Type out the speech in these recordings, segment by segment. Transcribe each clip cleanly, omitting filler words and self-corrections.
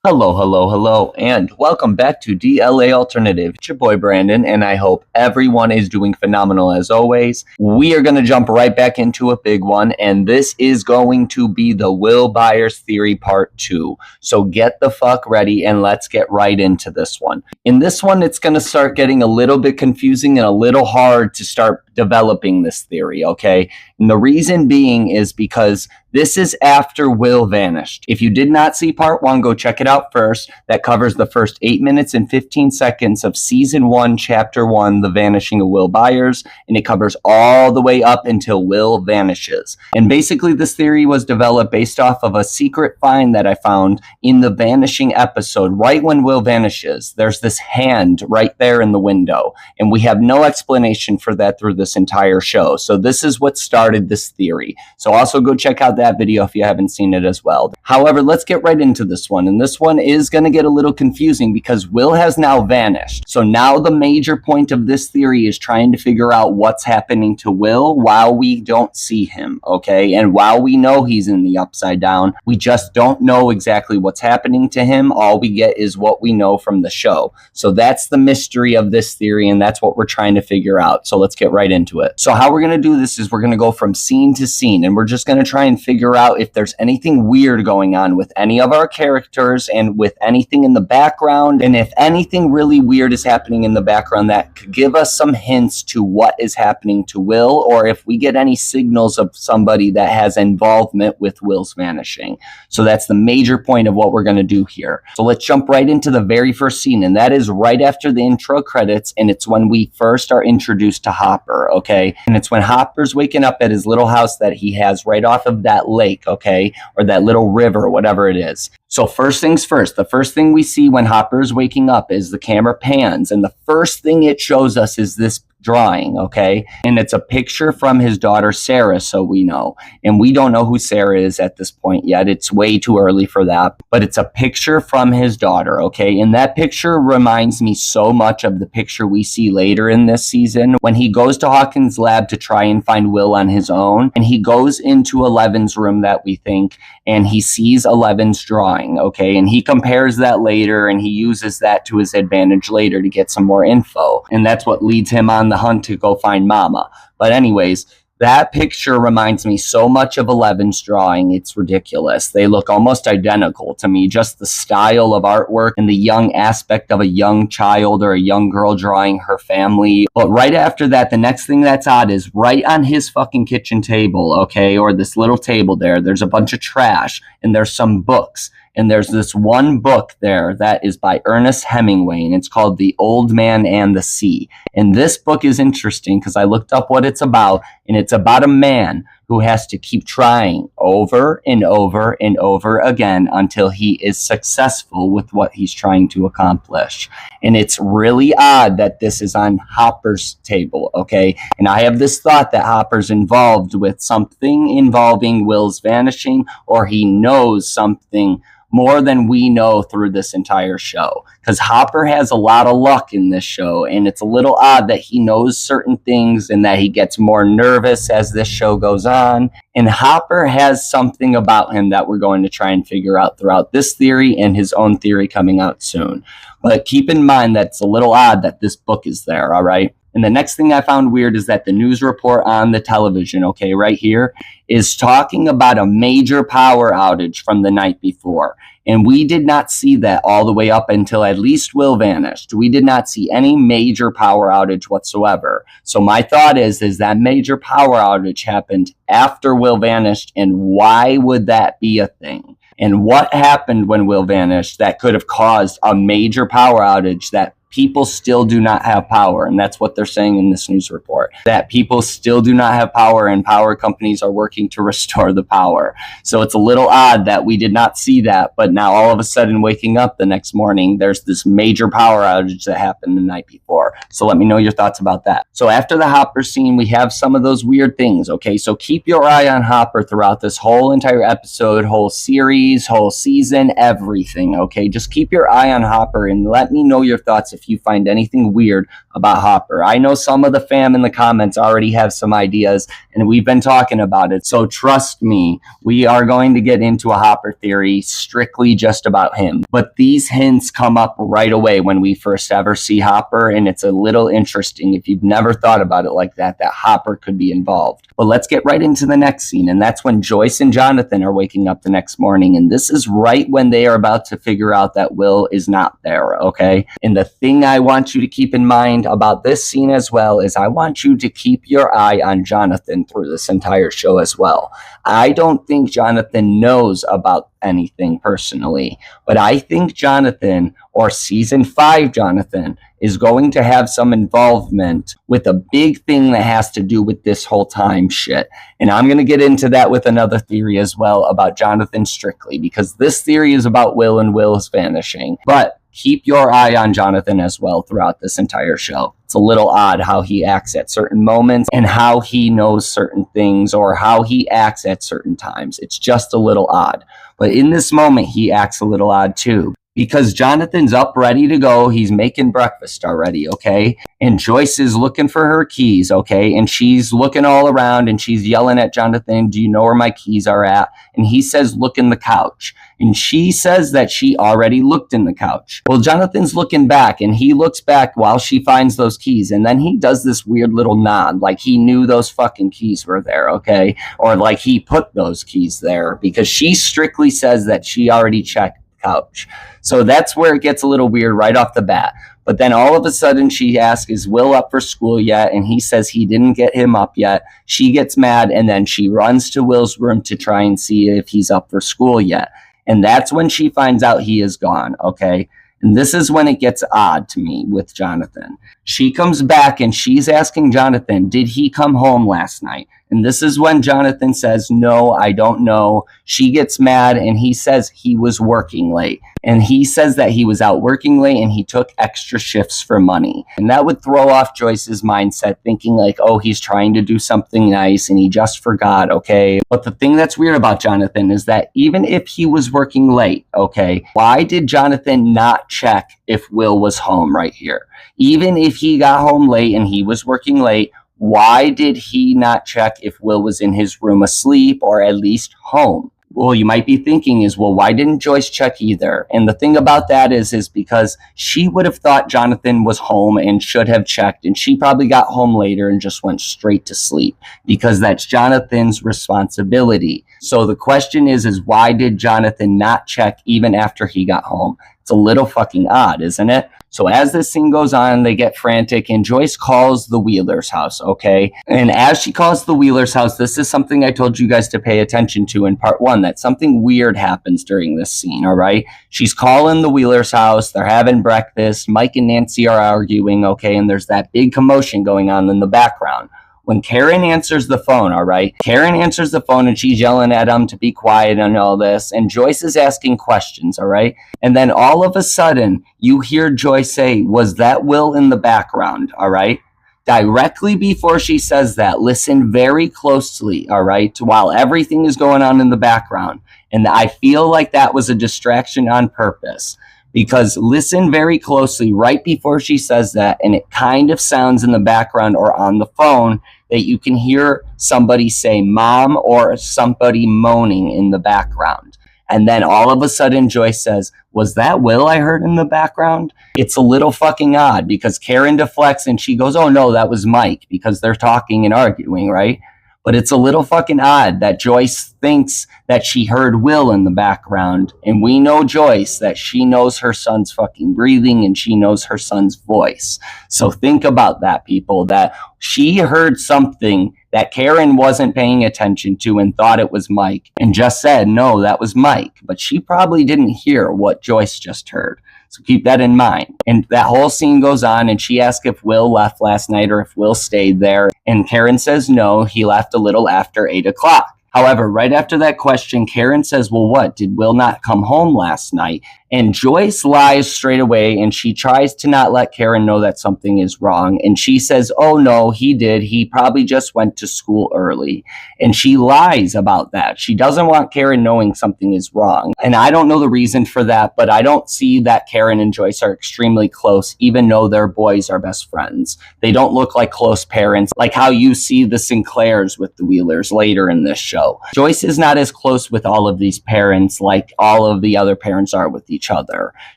Hello, hello, hello, and welcome back to DLA Alternative. It's your boy Brandon, and I hope everyone is doing phenomenal as always. We are going to jump right back into a big one, and this is going to be the Will Byers Theory Part 2. So get the fuck ready, and let's get right into this one. In this one, it's going to start getting a little bit confusing and a little hard to start developing this theory, okay? And the reason being is because this is after Will vanished. If you did not see part 1, go check it out first. That covers the first 8 minutes and 15 seconds of Season 1, Chapter 1, The Vanishing of Will Byers, and it covers all the way up until Will vanishes. And basically this theory was developed based off of a secret find that I found in the Vanishing episode. Right when Will vanishes, there's this hand right there in the window, and we have no explanation for that through this entire show. So this is what started this theory. So also go check out that video if you haven't seen it as well. However, let's get right into this one. And this one is going to get a little confusing because Will has now vanished. So now the major point of this theory is trying to figure out what's happening to Will while we don't see him, okay? And while we know he's in the upside down, we just don't know exactly what's happening to him. All we get is what we know from the show. So that's the mystery of this theory, and that's what we're trying to figure out. So let's get right into it. So how we're going to do this is we're going to go from scene to scene, and we're just going to try and figure out if there's anything weird going on with any of our characters and with anything in the background, and if anything really weird is happening in the background that could give us some hints to what is happening to Will, or if we get any signals of somebody that has involvement with Will's vanishing. So that's the major point of what we're going to do here. So let's jump right into the very first scene, and that is right after the intro credits, and it's when we first are introduced to Hopper, okay? And it's when Hopper's waking up at his little house that he has right off of that lake, okay? Or that little river, whatever it is. So first things first, the first thing we see when Hopper's waking up is the camera pans, and the first thing it shows us is this drawing, okay? And it's a picture from his daughter Sarah, so we know. And we don't know who Sarah is at this point yet. It's way too early for that. But it's a picture from his daughter, okay? And that picture reminds me so much of the picture we see later in this season when he goes to Hawkins' lab to try and find Will on his own. And he goes into Eleven's room that we think, and he sees Eleven's drawing, okay? And he compares that later, and he uses that to his advantage later to get some more info. And that's what leads him on the hunt to go find Mama. But anyways, that picture reminds me so much of Eleven's drawing. It's ridiculous. They look almost identical to me. Just the style of artwork and the young aspect of a young child or a young girl drawing her family. But right after that, the next thing that's odd is right on his fucking kitchen table, okay, or this little table there's a bunch of trash and there's some books. And there's this one book there that is by Ernest Hemingway, and it's called The Old Man and the Sea. And this book is interesting because I looked up what it's about, and it's about a man who has to keep trying over and over and over again until he is successful with what he's trying to accomplish. And it's really odd that this is on Hopper's table, okay? And I have this thought that Hopper's involved with something involving Will's vanishing, or he knows something more than we know through this entire show. Because Hopper has a lot of luck in this show, and it's a little odd that he knows certain things and that he gets more nervous as this show goes on. And Hopper has something about him that we're going to try and figure out throughout this theory and his own theory coming out soon. But keep in mind that it's a little odd that this book is there, all right? And the next thing I found weird is that the news report on the television, okay, right here, is talking about a major power outage from the night before. And we did not see that all the way up until at least Will vanished. We did not see any major power outage whatsoever. So my thought is that major power outage happened after Will vanished, and why would that be a thing? And what happened when Will vanished that could have caused a major power outage that people still do not have power? And that's what they're saying in this news report, that people still do not have power and power companies are working to restore the power. So it's a little odd that we did not see that, but now all of a sudden waking up the next morning, there's this major power outage that happened the night before. So let me know your thoughts about that. So after the Hopper scene, we have some of those weird things, okay? So keep your eye on Hopper throughout this whole entire episode, whole series, whole season, everything, okay? Just keep your eye on Hopper and let me know your thoughts if you find anything weird about Hopper. I know some of the fam in the comments already have some ideas, and we've been talking about it. So trust me, we are going to get into a Hopper theory strictly just about him. But these hints come up right away when we first ever see Hopper, and it's a little interesting if you've never thought about it like that Hopper could be involved. But let's get right into the next scene, and that's when Joyce and Jonathan are waking up the next morning, and this is right when they are about to figure out that Will is not there, okay? And the thing I want you to keep in mind about this scene as well is I want you to keep your eye on Jonathan through this entire show as well. I don't think Jonathan knows about anything personally, but I think Jonathan, or season 5 Jonathan, is going to have some involvement with a big thing that has to do with this whole time shit. And I'm going to get into that with another theory as well about Jonathan strictly, because this theory is about Will and Will's vanishing. But keep your eye on Jonathan as well throughout this entire show. It's a little odd how he acts at certain moments and how he knows certain things or how he acts at certain times. It's just a little odd. But in this moment, he acts a little odd too. Because Jonathan's up ready to go. He's making breakfast already, okay? And Joyce is looking for her keys, okay? And she's looking all around and she's yelling at Jonathan, do you know where my keys are at? And he says, look in the couch. And she says that she already looked in the couch. Well, Jonathan's looking back and he looks back while she finds those keys. And then he does this weird little nod, like he knew those fucking keys were there, okay? Or like he put those keys there because she strictly says that she already checked couch. So that's where it gets a little weird right off the bat. But then all of a sudden she asks, is Will up for school yet? And he says he didn't get him up yet. She gets mad and then she runs to Will's room to try and see if he's up for school yet. And that's when she finds out he is gone, okay? And this is when it gets odd to me with Jonathan. She comes back and she's asking Jonathan, did he come home last night? And this is when Jonathan says, no, I don't know. She gets mad and he says he was working late. And he says that he was out working late and he took extra shifts for money. And that would throw off Joyce's mindset, thinking like, oh, he's trying to do something nice and he just forgot, okay? But the thing that's weird about Jonathan is that even if he was working late, okay, why did Jonathan not check if Will was home right here? Even if he got home late and he was working late, why did he not check if Will was in his room asleep or at least home? Well, you might be thinking is, well, why didn't Joyce check either? And the thing about that is because she would have thought Jonathan was home and should have checked, and she probably got home later and just went straight to sleep because that's Jonathan's responsibility. So the question is why did Jonathan not check even after he got home? It's a little fucking odd, isn't it? So as this scene goes on, they get frantic and Joyce calls the Wheeler's house, okay? And as she calls the Wheeler's house, this is something I told you guys to pay attention to in part 1, that something weird happens during this scene, all right? She's calling the Wheeler's house. They're having breakfast. Mike and Nancy are arguing, okay? And there's that big commotion going on in the background. When Karen answers the phone, all right? Karen answers the phone and she's yelling at him to be quiet and all this. And Joyce is asking questions, all right? And then all of a sudden, you hear Joyce say, was that Will in the background, all right? Directly before she says that, listen very closely, all right? While everything is going on in the background. And I feel like that was a distraction on purpose. Because listen very closely right before she says that, and it kind of sounds in the background or on the phone that you can hear somebody say mom or somebody moaning in the background. And then all of a sudden Joyce says, was that Will I heard in the background? It's a little fucking odd because Karen deflects and she goes, oh no, that was Mike, because they're talking and arguing, right? But it's a little fucking odd that Joyce thinks that she heard Will in the background. And we know Joyce, that she knows her son's fucking breathing and she knows her son's voice. So think about that, people, that she heard something that Karen wasn't paying attention to and thought it was Mike and just said, no, that was Mike. But she probably didn't hear what Joyce just heard. So keep that in mind. And that whole scene goes on and she asks if Will left last night or if Will stayed there. And Karen says no, he left a little after 8 o'clock. However, right after that question, Karen says, well, what? Did Will not come home last night? And Joyce lies straight away, and she tries to not let Karen know that something is wrong. And she says, oh no, he did. He probably just went to school early. And she lies about that. She doesn't want Karen knowing something is wrong. And I don't know the reason for that, but I don't see that Karen and Joyce are extremely close, even though their boys are best friends. They don't look like close parents, like how you see the Sinclairs with the Wheelers later in this show. Joyce is not as close with all of these parents like all of the other parents are with each other.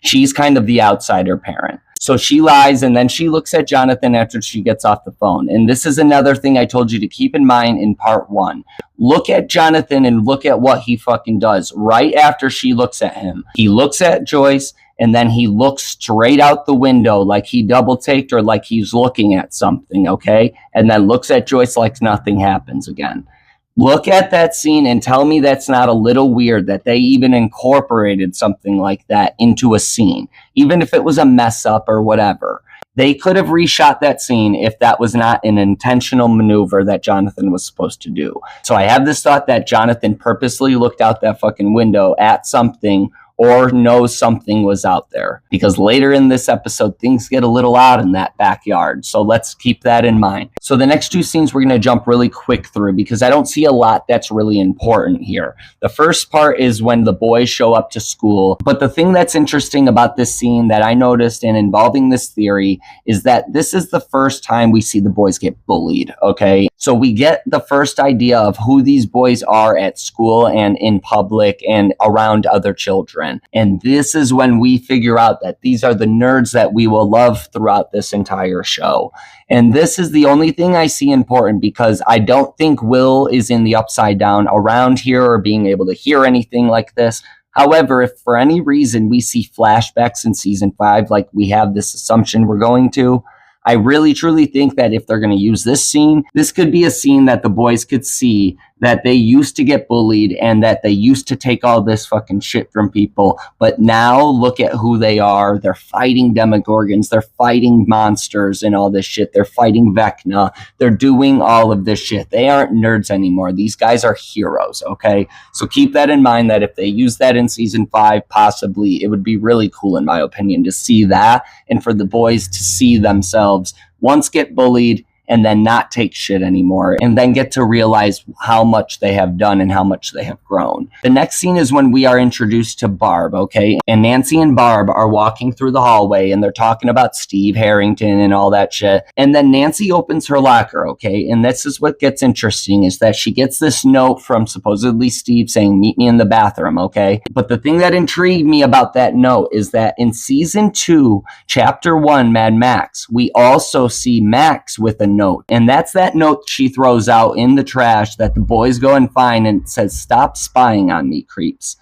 She's kind of the outsider parent. So she lies, and then she looks at Jonathan after she gets off the phone. And this is another thing I told you to keep in mind in part 1. Look at Jonathan and look at what he fucking does right after she looks at him. He looks at Joyce, and then he looks straight out the window like he double-taked or like he's looking at something, okay? And then looks at Joyce like nothing happens again. Look at that scene and tell me that's not a little weird that they even incorporated something like that into a scene, even if it was a mess up or whatever. They could have reshot that scene if that was not an intentional maneuver that Jonathan was supposed to do. So I have this thought that Jonathan purposely looked out that fucking window at something or knows something was out there. Because later in this episode, things get a little odd in that backyard. So let's keep that in mind. So the next 2 scenes we're going to jump really quick through because I don't see a lot that's really important here. The first part is when the boys show up to school. But the thing that's interesting about this scene that I noticed in involving this theory is that this is the first time we see the boys get bullied, okay? So we get the first idea of who these boys are at school and in public and around other children. And this is when we figure out that these are the nerds that we will love throughout this entire show. And this is the only thing I see important because I don't think Will is in the Upside Down around here or being able to hear anything like this. However, if for any reason we see flashbacks in season 5, like we have this assumption we're going to, I really truly think that if they're going to use this scene, this could be a scene that the boys could see that they used to get bullied and that they used to take all this fucking shit from people. But now look at who they are. They're fighting Demogorgons. They're fighting monsters and all this shit. They're fighting Vecna. They're doing all of this shit. They aren't nerds anymore. These guys are heroes, okay? So keep that in mind that if they use that in season 5, possibly it would be really cool, in my opinion, to see that and for the boys to see themselves once get bullied and then not take shit anymore, and then get to realize how much they have done and how much they have grown. The next scene is when we are introduced to Barb, okay? And Nancy and Barb are walking through the hallway, and they're talking about Steve Harrington and all that shit. And then Nancy opens her locker, okay? And this is what gets interesting, is that she gets this note from supposedly Steve saying, meet me in the bathroom, okay? But the thing that intrigued me about that note is that in season 2, chapter 1, Mad Max, we also see Max with a note, and that's that note she throws out in the trash that the boys go and find, and it says, stop spying on me, creeps.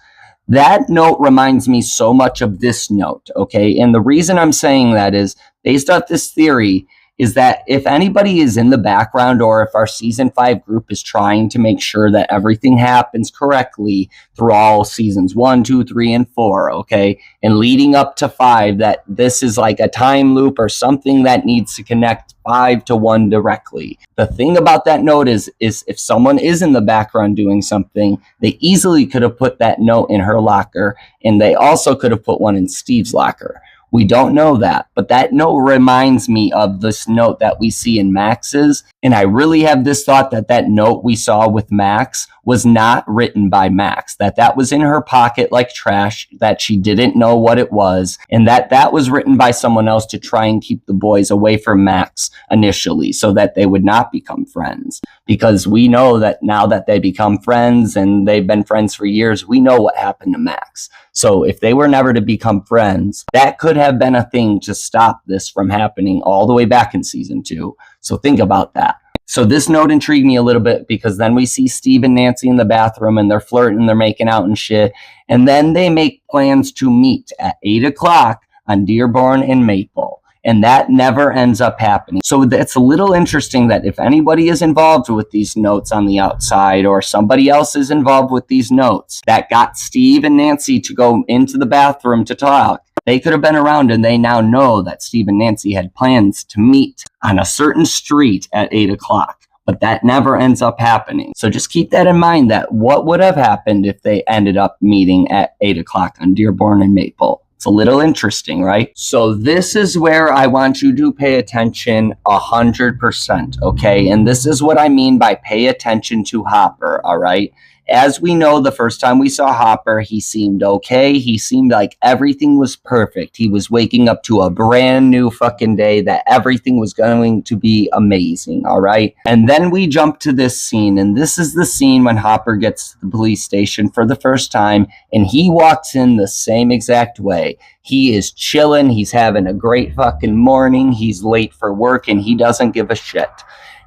That note reminds me so much of this note, okay? And the reason I'm saying that is based off this theory is that if anybody is in the background, or if our season 5 group is trying to make sure that everything happens correctly through all seasons 1, 2, 3, and 4, okay, and leading up to 5, that this is like a time loop or something that needs to connect 5 to 1 directly. The thing about that note is if someone is in the background doing something, they easily could have put that note in her locker, and they also could have put one in Steve's locker. We don't know that, but that note reminds me of this note that we see in Max's, and I really have this thought that that note we saw with Max was not written by Max, that was in her pocket like trash, that she didn't know what it was, and that was written by someone else to try and keep the boys away from Max initially so that they would not become friends. Because we know that now that they become friends and they've been friends for years, we know what happened to Max. So if they were never to become friends, that could have been a thing to stop this from happening all the way back in season 2. So think about that. So this note intrigued me a little bit because then we see Steve and Nancy in the bathroom and they're flirting, they're making out and shit. And then they make plans to meet at 8 o'clock on Dearborn and Maple. And that never ends up happening. So it's a little interesting that if anybody is involved with these notes on the outside, or somebody else is involved with these notes that got Steve and Nancy to go into the bathroom to talk, they could have been around, and they now know that Steve and Nancy had plans to meet on a certain street at 8 o'clock. But that never ends up happening. So just keep that in mind, that what would have happened if they ended up meeting at 8 o'clock on Dearborn and Maple. It's a little interesting, right? So this is where I want you to pay attention 100%, okay? And this is what I mean by pay attention to Hopper, all right? As we know, the first time we saw Hopper, he seemed okay. He seemed like everything was perfect. He was waking up to a brand new fucking day, that everything was going to be amazing, all right? And then we jump to this scene, and this is the scene when Hopper gets to the police station for the first time, and he walks in the same exact way. He is chilling. He's having a great fucking morning. He's late for work, and he doesn't give a shit.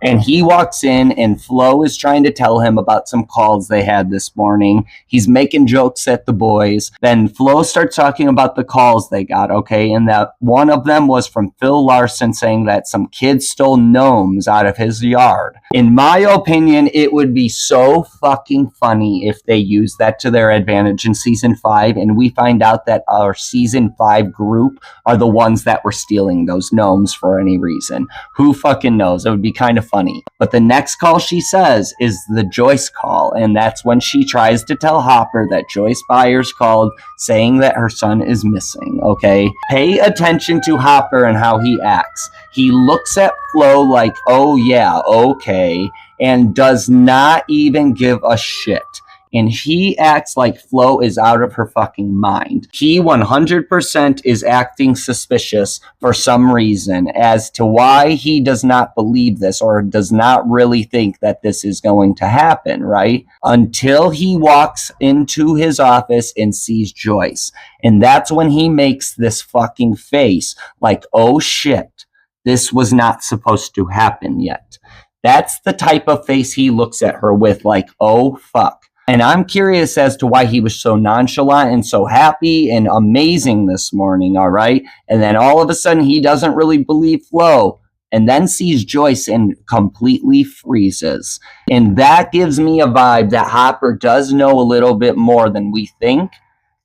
And he walks in, and Flo is trying to tell him about some calls they had this morning. He's making jokes at the boys. Then Flo starts talking about the calls they got, okay? And that one of them was from Phil Larson saying that some kids stole gnomes out of his yard. In my opinion, it would be so fucking funny if they used that to their advantage in season 5, and we find out that our season 5 group are the ones that were stealing those gnomes for any reason. Who fucking knows? It would be kind of funny. But the next call she says is the Joyce call, and that's when she tries to tell Hopper that Joyce Byers called saying that her son is missing, okay? Pay attention to Hopper and how he acts. He looks at Flo like, oh yeah, okay, and does not even give a shit. And he acts like Flo is out of her fucking mind. He 100% is acting suspicious for some reason as to why he does not believe this or does not really think that this is going to happen, right? Until he walks into his office and sees Joyce. And that's when he makes this fucking face like, oh shit, this was not supposed to happen yet. That's the type of face he looks at her with, like, oh fuck. And I'm curious as to why he was so nonchalant and so happy and amazing this morning, all right? And then all of a sudden, he doesn't really believe Flo, and then sees Joyce and completely freezes. And that gives me a vibe that Hopper does know a little bit more than we think,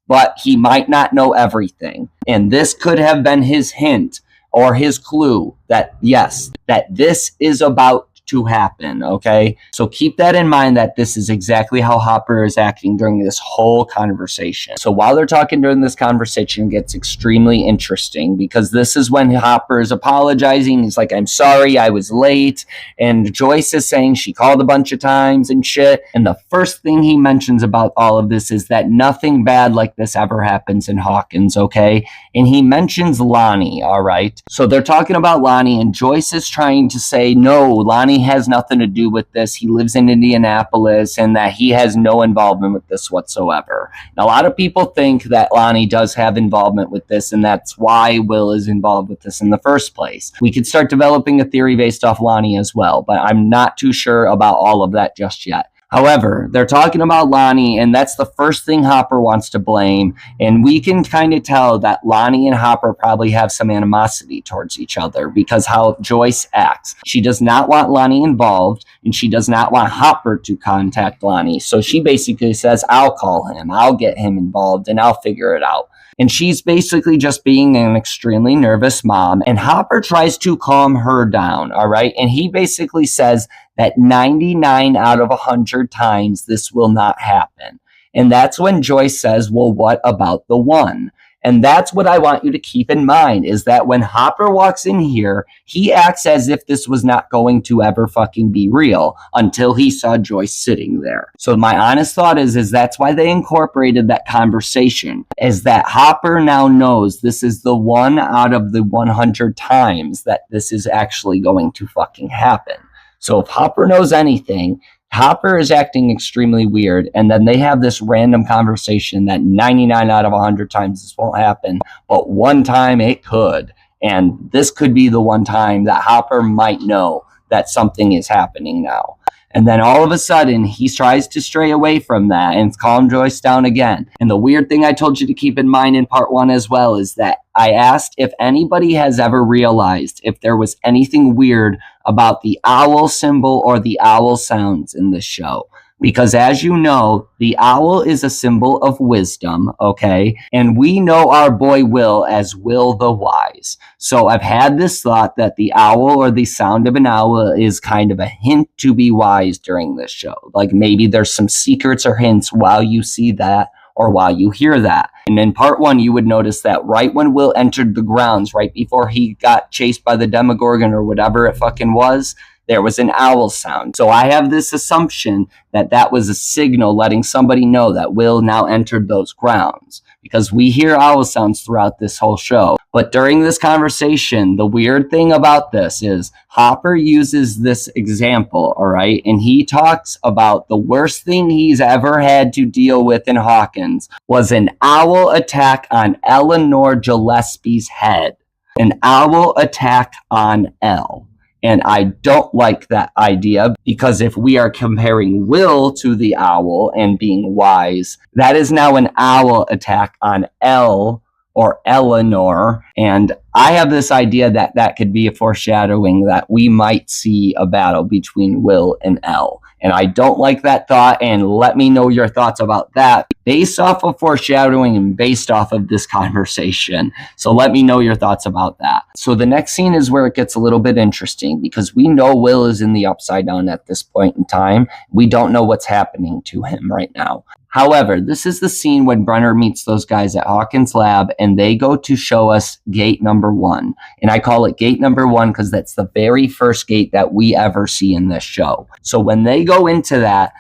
but he might not know everything. And this could have been his hint or his clue that, yes, that this is about to happen, okay? So keep that in mind, that this is exactly how Hopper is acting during this whole conversation. So while they're talking during this conversation, it gets extremely interesting, because this is when Hopper is apologizing. He's like, I'm sorry, I was late. And Joyce is saying she called a bunch of times and shit. And the first thing he mentions about all of this is that nothing bad like this ever happens in Hawkins, okay? And he mentions Lonnie, all right? So they're talking about Lonnie, and Joyce is trying to say, no, Lonnie has nothing to do with this. He lives in Indianapolis, and that he has no involvement with this whatsoever. And a lot of people think that Lonnie does have involvement with this, and that's why Will is involved with this in the first place. We could start developing a theory based off Lonnie as well, but I'm not too sure about all of that just yet. However, they're talking about Lonnie, and that's the first thing Hopper wants to blame. And we can kind of tell that Lonnie and Hopper probably have some animosity towards each other, because how Joyce acts. She does not want Lonnie involved, and she does not want Hopper to contact Lonnie. So she basically says, I'll call him, I'll get him involved, and I'll figure it out. And she's basically just being an extremely nervous mom. And Hopper tries to calm her down, all right? And he basically says that 99 out of 100 times this will not happen. And that's when Joyce says, well, what about the one? And that's what I want you to keep in mind, is that when Hopper walks in here, he acts as if this was not going to ever fucking be real until he saw Joyce sitting there. So my honest thought is that's why they incorporated that conversation, is that Hopper now knows this is the 1 out of the 100 times that this is actually going to fucking happen. So if Hopper knows anything, Hopper is acting extremely weird, and then they have this random conversation that 99 out of 100 times this won't happen, but one time it could. And this could be the one time that Hopper might know that something is happening now. And then all of a sudden, he tries to stray away from that and calm Joyce down again. And the weird thing I told you to keep in mind in part 1 as well is that I asked if anybody has ever realized if there was anything weird about the owl symbol or the owl sounds in this show. Because as you know, the owl is a symbol of wisdom, okay? And we know our boy Will as Will the Wise. So I've had this thought that the owl or the sound of an owl is kind of a hint to be wise during this show. Like maybe there's some secrets or hints while you see that or while you hear that. And in part one, you would notice that right when Will entered the grounds, right before he got chased by the Demogorgon or whatever it fucking was, there was an owl sound. So I have this assumption that that was a signal letting somebody know that Will now entered those grounds, because we hear owl sounds throughout this whole show. But during this conversation, the weird thing about this is Hopper uses this example, all right? And he talks about the worst thing he's ever had to deal with in Hawkins was an owl attack on Eleanor Gillespie's head. An owl attack on Elle. And I don't like that idea, because if we are comparing Will to the owl and being wise, that is now an owl attack on Elle or Eleanor. And I have this idea that that could be a foreshadowing that we might see a battle between Will and Elle. And I don't like that thought, and let me know your thoughts about that based off of foreshadowing and based off of this conversation. So let me know your thoughts about that. So the next scene is where it gets a little bit interesting, because we know Will is in the Upside Down at this point in time. We don't know what's happening to him right now. However, this is the scene when Brenner meets those guys at Hawkins' lab, and they go to show us gate number 1. And I call it gate number 1 because that's the very first gate that we ever see in this show. So when they go into that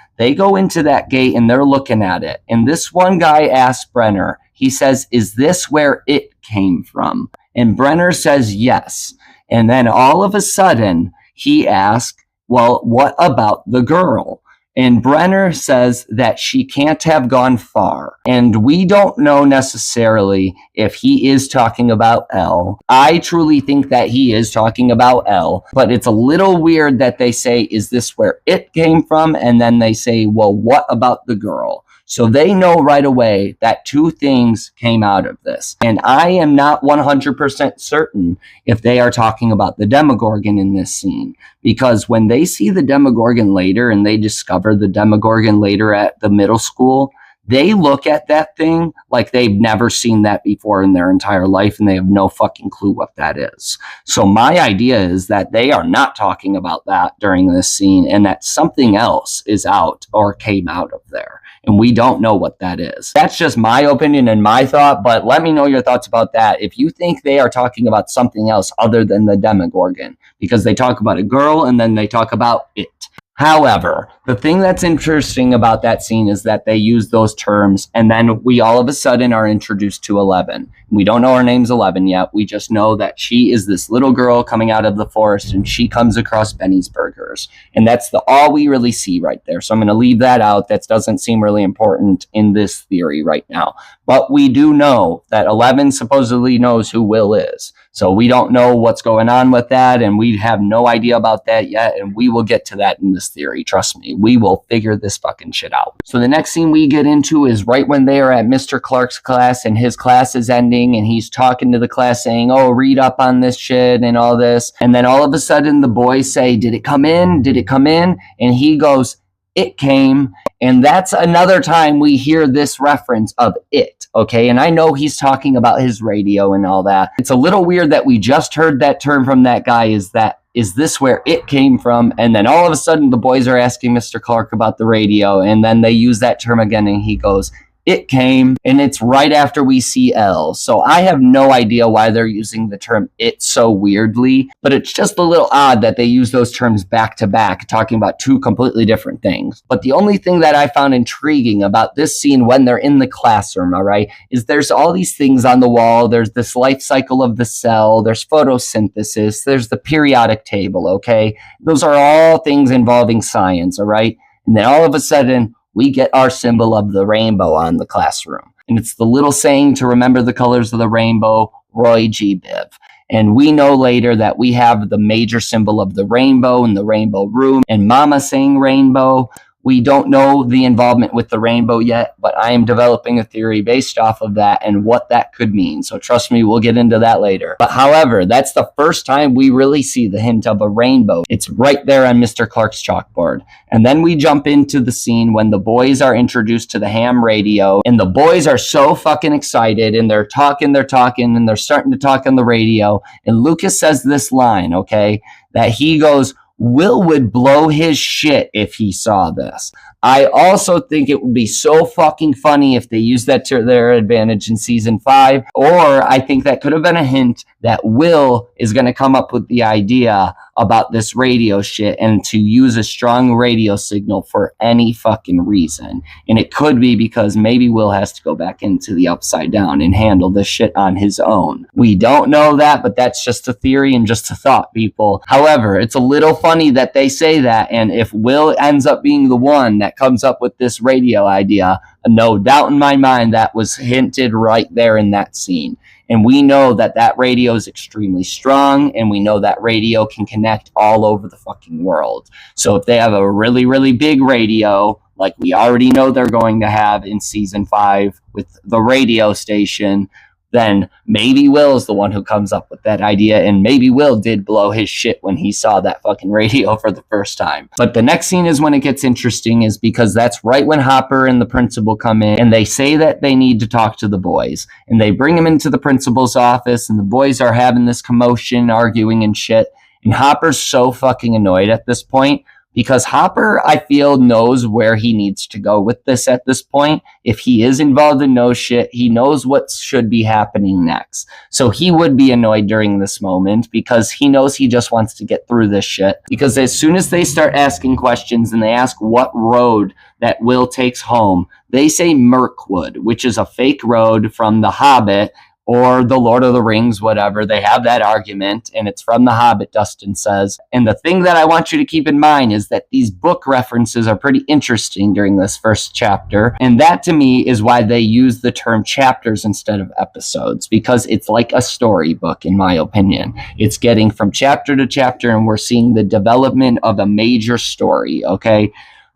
gate and they're looking at it. And this one guy asks Brenner, he says, "Is this where it came from?" And Brenner says yes. And then all of a sudden he asks, "Well, what about the girl?" And Brenner says that she can't have gone far. And we don't know necessarily if he is talking about Elle. I truly think that he is talking about Elle. But it's a little weird that they say, "Is this where it came from?" And then they say, "Well, what about the girl?" So they know right away that two things came out of this. And I am not 100% certain if they are talking about the Demogorgon in this scene. Because when they see the Demogorgon later and they discover the Demogorgon later at the middle school, they look at that thing like they've never seen that before in their entire life, and they have no fucking clue what that is. So my idea is that they are not talking about that during this scene, and that something else is out or came out of there. And we don't know what that is. That's just my opinion and my thought, but let me know your thoughts about that. If you think they are talking about something else other than the Demogorgon, because they talk about a girl and then they talk about it. However, the thing that's interesting about that scene is that they use those terms, and then we all of a sudden are introduced to 11. We don't know her name's 11 yet. We just know that she is this little girl coming out of the forest, and she comes across Benny's Burgers. And that's all we really see right there. So I'm going to leave that out. That doesn't seem really important in this theory right now. But we do know that 11 supposedly knows who Will is. So we don't know what's going on with that, and we have no idea about that yet, and we will get to that in this theory. Trust me, we will figure this fucking shit out. So the next scene we get into is right when they are at Mr. Clark's class, and his class is ending, and he's talking to the class saying, "Oh, read up on this shit and all this." And then all of a sudden the boys say, "Did it come in? Did it come in?" And he goes, "It came." And that's another time we hear this reference of it, okay? And I know he's talking about his radio and all that. It's a little weird that we just heard that term from that guy, is this where it came from? And then all of a sudden the boys are asking Mr. Clark about the radio, and then they use that term again, and he goes, "It came," and it's right after we see Elle. So I have no idea why they're using the term "it" so weirdly, but it's just a little odd that they use those terms back to back, talking about two completely different things. But the only thing that I found intriguing about this scene when they're in the classroom, all right, is there's all these things on the wall. There's this life cycle of the cell. There's photosynthesis. There's the periodic table, okay? Those are all things involving science, all right? And then all of a sudden, we get our symbol of the rainbow on the classroom. And it's the little saying to remember the colors of the rainbow, Roy G. Biv. And we know later that we have the major symbol of the rainbow in the rainbow room, and Mama saying rainbow. We don't know the involvement with the rainbow yet, but I am developing a theory based off of that and what that could mean. So trust me, we'll get into that later. But however, that's the first time we really see the hint of a rainbow. It's right there on Mr. Clark's chalkboard. And then we jump into the scene when the boys are introduced to the ham radio, and the boys are so fucking excited, and they're talking, and they're starting to talk on the radio. And Lucas says this line, okay, that he goes, Will would blow his shit if he saw this. I also think it would be so fucking funny if they used that to their advantage in season 5, or I think that could have been a hint that Will is going to come up with the idea about this radio shit and to use a strong radio signal for any fucking reason. And it could be because maybe Will has to go back into the Upside Down and handle this shit on his own. We don't know that, but that's just a theory and just a thought, people. However, it's a little funny that they say that, and if Will ends up being the one that comes up with this radio idea, no doubt in my mind that was hinted right there in that scene. And we know that that radio is extremely strong, and we know that radio can connect all over the fucking world. So if they have a really, really big radio, like we already know they're going to have in season 5 with the radio station, then maybe Will is the one who comes up with that idea, and maybe Will did blow his shit when he saw that fucking radio for the first time. But the next scene is when it gets interesting, is because that's right when Hopper and the principal come in, and they say that they need to talk to the boys, and they bring them into the principal's office, and the boys are having this commotion, arguing and shit, and Hopper's so fucking annoyed at this point, because Hopper, I feel, knows where he needs to go with this at this point. If he is involved in no shit, he knows what should be happening next. So he would be annoyed during this moment because he knows he just wants to get through this shit. Because as soon as they start asking questions and they ask what road that Will takes home, they say Mirkwood, which is a fake road from The Hobbit or The Lord of the Rings, whatever. They have that argument, and it's from The Hobbit, Dustin says. And the thing that I want you to keep in mind is that these book references are pretty interesting during this first chapter, and that to me is why they use the term chapters instead of episodes, because it's like a storybook, in my opinion. It's getting from chapter to chapter, and we're seeing the development of a major story, okay?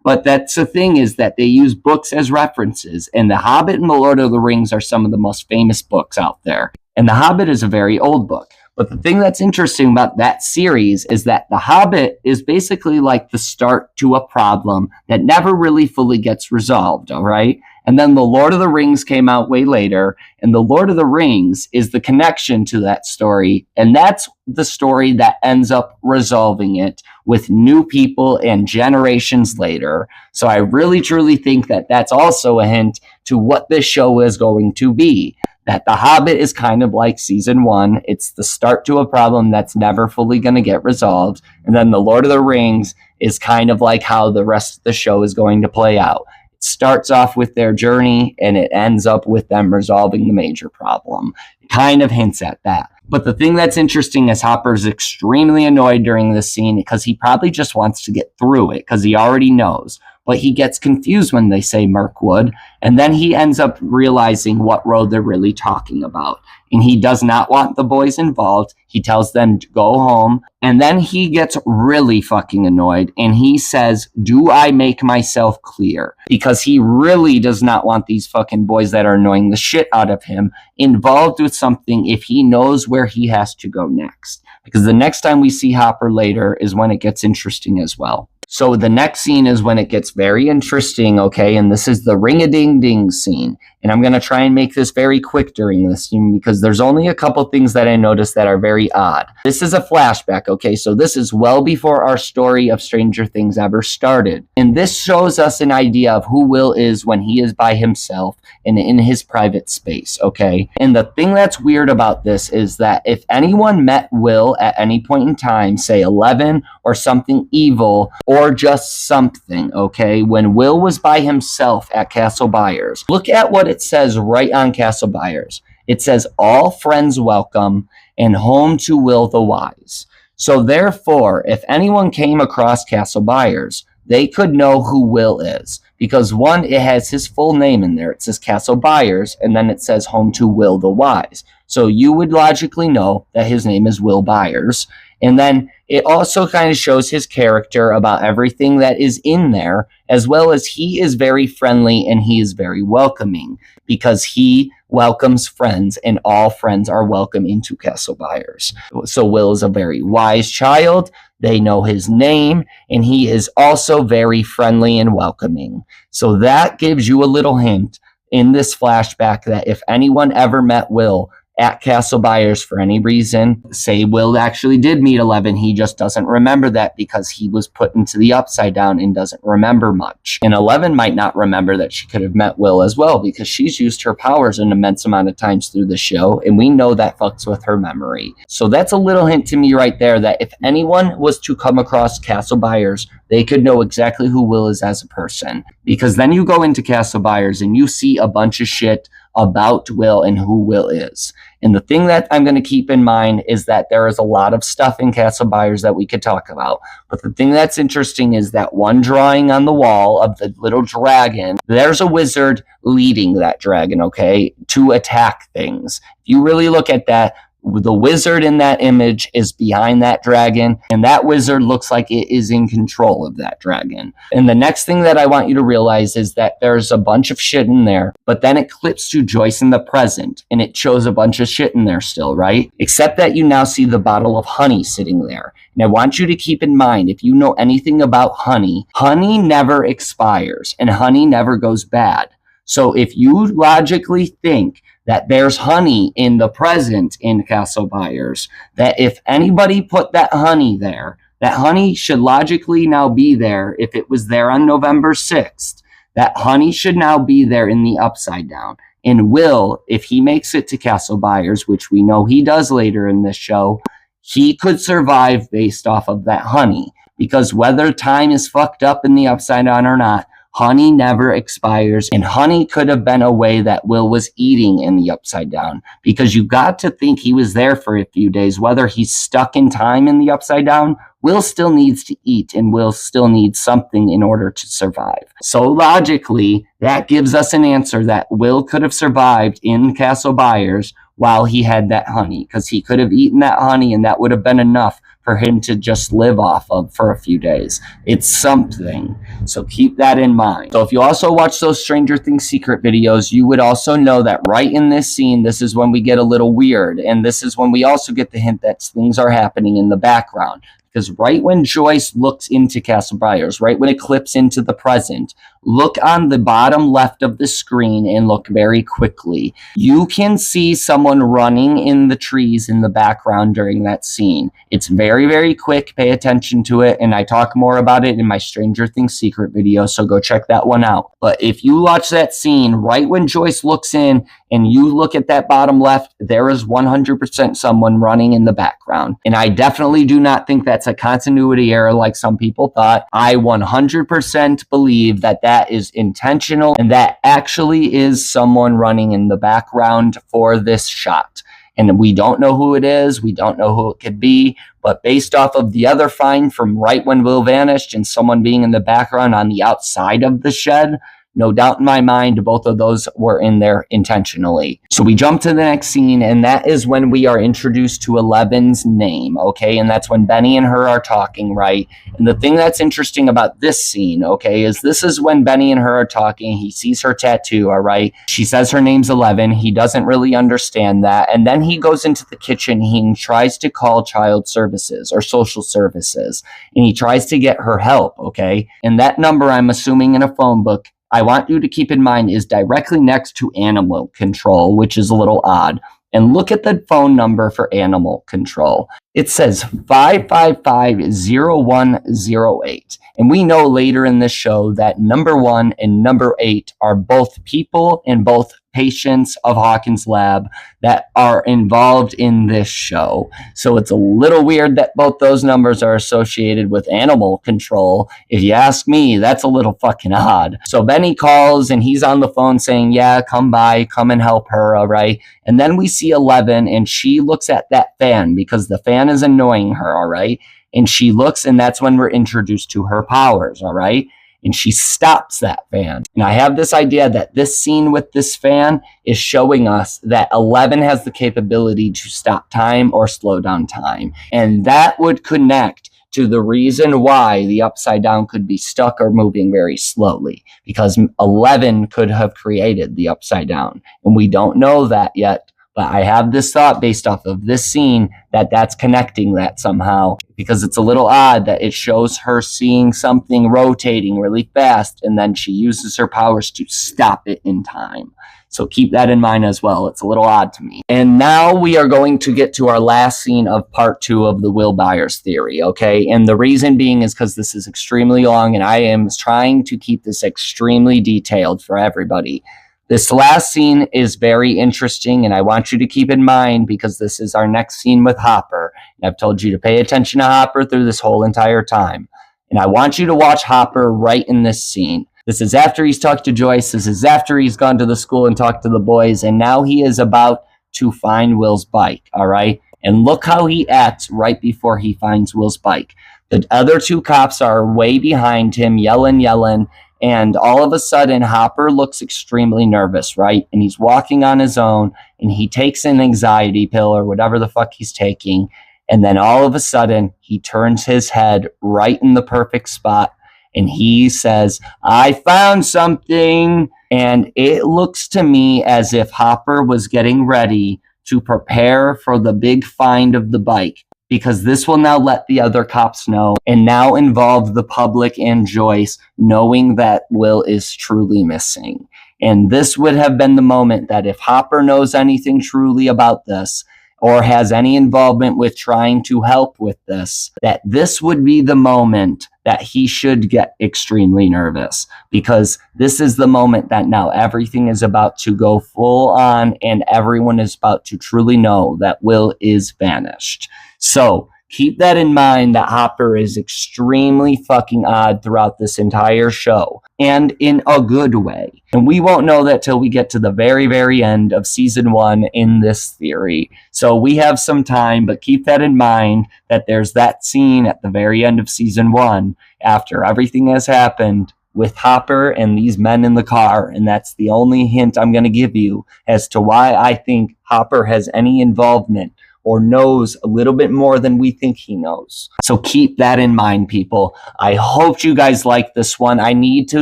But that's the thing, is that they use books as references, and The Hobbit and The Lord of the Rings are some of the most famous books out there. And The Hobbit is a very old book. But the thing that's interesting about that series is that The Hobbit is basically like the start to a problem that never really fully gets resolved, all right? And then The Lord of the Rings came out way later, and The Lord of the Rings is the connection to that story, and that's the story that ends up resolving it with new people and generations later. So I really truly think that that's also a hint to what this show is going to be. That The Hobbit is kind of like season 1. It's the start to a problem that's never fully going to get resolved. And then The Lord of the Rings is kind of like how the rest of the show is going to play out. It starts off with their journey, and it ends up with them resolving the major problem. It kind of hints at that. But the thing that's interesting is Hopper's extremely annoyed during this scene because he probably just wants to get through it because he already knows. But he gets confused when they say Mirkwood, and then he ends up realizing what road they're really talking about. And he does not want the boys involved. He tells them to go home, and then he gets really fucking annoyed, and he says, "Do I make myself clear?" Because he really does not want these fucking boys that are annoying the shit out of him involved with something if he knows where he has to go next. Because the next time we see Hopper later is when it gets interesting as well. So the next scene is when it gets very interesting, okay? And this is the ring-a-ding-ding scene. And I'm going to try and make this very quick during this scene because there's only a couple things that I noticed that are very odd. This is a flashback, okay? So this is well before our story of Stranger Things ever started. And this shows us an idea of who Will is when he is by himself and in his private space, okay? And the thing that's weird about this is that if anyone met Will at any point in time, say 11 or something evil or just something, okay, when Will was by himself at Castle Byers, look at what it says right on Castle Byers. It says, "All friends welcome and home to Will the Wise." So therefore, if anyone came across Castle Byers, they could know who Will is. Because one, it has his full name in there. It says Castle Byers, and then it says home to Will the Wise. So you would logically know that his name is Will Byers. And then it also kind of shows his character about everything that is in there, as well as he is very friendly and he is very welcoming because he welcomes friends and all friends are welcome into Castle Byers. So Will is a very wise child. They know his name and he is also very friendly and welcoming. So that gives you a little hint in this flashback that if anyone ever met Will at Castle Byers for any reason, say Will actually did meet 11, he just doesn't remember that because he was put into the upside down and doesn't remember much. And 11 might not remember that she could have met Will as well because she's used her powers an immense amount of times through the show, and we know that fucks with her memory. So that's a little hint to me right there that if anyone was to come across Castle Byers, they could know exactly who Will is as a person. Because then you go into Castle Byers and you see a bunch of shit about Will and who Will is. And the thing that I'm going to keep in mind is that there is a lot of stuff in Castle Byers that we could talk about. But the thing that's interesting is that one drawing on the wall of the little dragon, there's a wizard leading that dragon, okay, to attack things. If you really look at that, the wizard in that image is behind that dragon, and that wizard looks like it is in control of that dragon. And the next thing that I want you to realize is that there's a bunch of shit in there, but then it clips to Joyce in the present, and it shows a bunch of shit in there still, right? Except that you now see the bottle of honey sitting there. And I want you to keep in mind, if you know anything about honey, honey never expires, and honey never goes bad. So if you logically think that there's honey in the present in Castle Byers, that if anybody put that honey there, that honey should logically now be there if it was there on November 6th. That honey should now be there in the upside down. And Will, if he makes it to Castle Byers, which we know he does later in this show, he could survive based off of that honey. Because whether time is fucked up in the upside down or not, honey never expires, and honey could have been a way that Will was eating in the upside down, because you got to think he was there for a few days. Whether he's stuck in time in the upside down, Will still needs to eat, and Will still needs something in order to survive. So logically, that gives us an answer that Will could have survived in Castle Byers while he had that honey, because he could have eaten that honey and that would have been enough for him to just live off of for a few days. It's something. So keep that in mind. So if you also watch those Stranger Things secret videos, you would also know that right in this scene, this is when we get a little weird. And this is when we also get the hint that things are happening in the background. Because right when Joyce looks into Castle Byers, right when it clips into the present, look on the bottom left of the screen and look very quickly. You can see someone running in the trees in the background during that scene. It's very, very quick. Pay attention to it. And I talk more about it in my Stranger Things secret video, so go check that one out. But if you watch that scene, right when Joyce looks in and you look at that bottom left, there is 100% someone running in the background. And I definitely do not think that's a continuity error like some people thought. I 100% believe that that is intentional and that actually is someone running in the background for this shot. And we don't know who it is. We don't know who it could be. But based off of the other find from right when Will vanished and someone being in the background on the outside of the shed, no doubt in my mind, both of those were in there intentionally. So we jump to the next scene, and that is when we are introduced to 11's name, okay? And that's when Benny and her are talking, right? And the thing that's interesting about this scene, okay, is this is when Benny and her are talking. He sees her tattoo, all right? She says her name's 11. He doesn't really understand that. And then he goes into the kitchen. He tries to call child services or social services, and he tries to get her help, okay? And that number, I'm assuming in a phone book, I want you to keep in mind is directly next to animal control, which is a little odd. And look at the phone number for animal control. It says 555-0108. And we know later in this show that number 1 and number 8 are both people and both patients of Hawkins' lab that are involved in this show. So it's a little weird that both those numbers are associated with animal control. If you ask me, that's a little fucking odd. So Benny calls and he's on the phone saying, yeah, come by, come and help her, all right? And then we see 11 and she looks at that fan because the fan is annoying her, all right? And she looks, and that's when we're introduced to her powers, all right? and she stops that fan. And I have this idea that this scene with this fan is showing us that 11 has the capability to stop time or slow down time. And that would connect to the reason why the Upside Down could be stuck or moving very slowly, because 11 could have created the Upside Down. And we don't know that yet, but I have this thought based off of this scene that that's connecting that somehow, because it's a little odd that it shows her seeing something rotating really fast, and then she uses her powers to stop it in time. So keep that in mind as well. It's a little odd to me. And now we are going to get to our last scene of part 2 of the Will Byers theory, okay? And the reason being is because this is extremely long, and I am trying to keep this extremely detailed for everybody. This last scene is very interesting, and I want you to keep in mind because this is our next scene with Hopper. And I've told you to pay attention to Hopper through this whole entire time. And I want you to watch Hopper right in this scene. This is after he's talked to Joyce. This is after he's gone to the school and talked to the boys. And now he is about to find Will's bike, all right? And look how he acts right before he finds Will's bike. The other 2 cops are way behind him, yelling. And all of a sudden, Hopper looks extremely nervous, right? And he's walking on his own, and he takes an anxiety pill or whatever the fuck he's taking. And then all of a sudden, he turns his head right in the perfect spot, and he says, "I found something." And it looks to me as if Hopper was getting ready to prepare for the big find of the bike, because this will now let the other cops know and now involve the public and Joyce knowing that Will is truly missing. And this would have been the moment that if Hopper knows anything truly about this, or has any involvement with trying to help with this, that this would be the moment that he should get extremely nervous, because this is the moment that now everything is about to go full on and everyone is about to truly know that Will is vanished. So keep that in mind, that Hopper is extremely fucking odd throughout this entire show, and in a good way. And we won't know that till we get to the very, very end of season 1 in this theory. So we have some time, but keep that in mind, that there's that scene at the very end of season 1 after everything has happened with Hopper and these men in the car. And that's the only hint I'm going to give you as to why I think Hopper has any involvement or knows a little bit more than we think he knows. So keep that in mind, people. I hope you guys like this one. I need to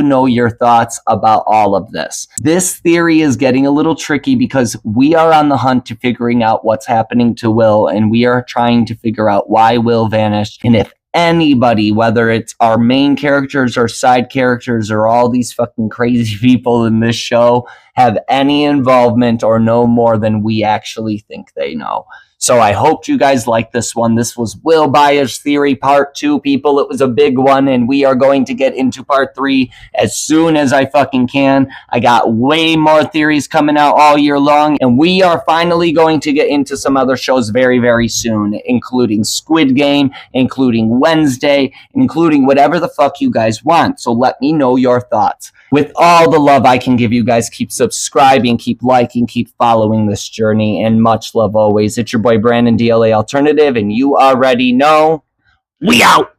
know your thoughts about all of this. This theory is getting a little tricky because we are on the hunt to figuring out what's happening to Will, and we are trying to figure out why Will vanished, and if anybody, whether it's our main characters or side characters or all these fucking crazy people in this show, have any involvement or know more than we actually think they know. So I hope you guys like this one. This was Will Byers Theory Part 2, people. It was a big one, and we are going to get into Part 3 as soon as I fucking can. I got way more theories coming out all year long, and we are finally going to get into some other shows very, very soon, including Squid Game, including Wednesday, including whatever the fuck you guys want. So let me know your thoughts. With all the love I can give you guys, keep subscribing, keep liking, keep following this journey, and much love always. It's your boy Brandon, DLA Alternative, and you already know, we out!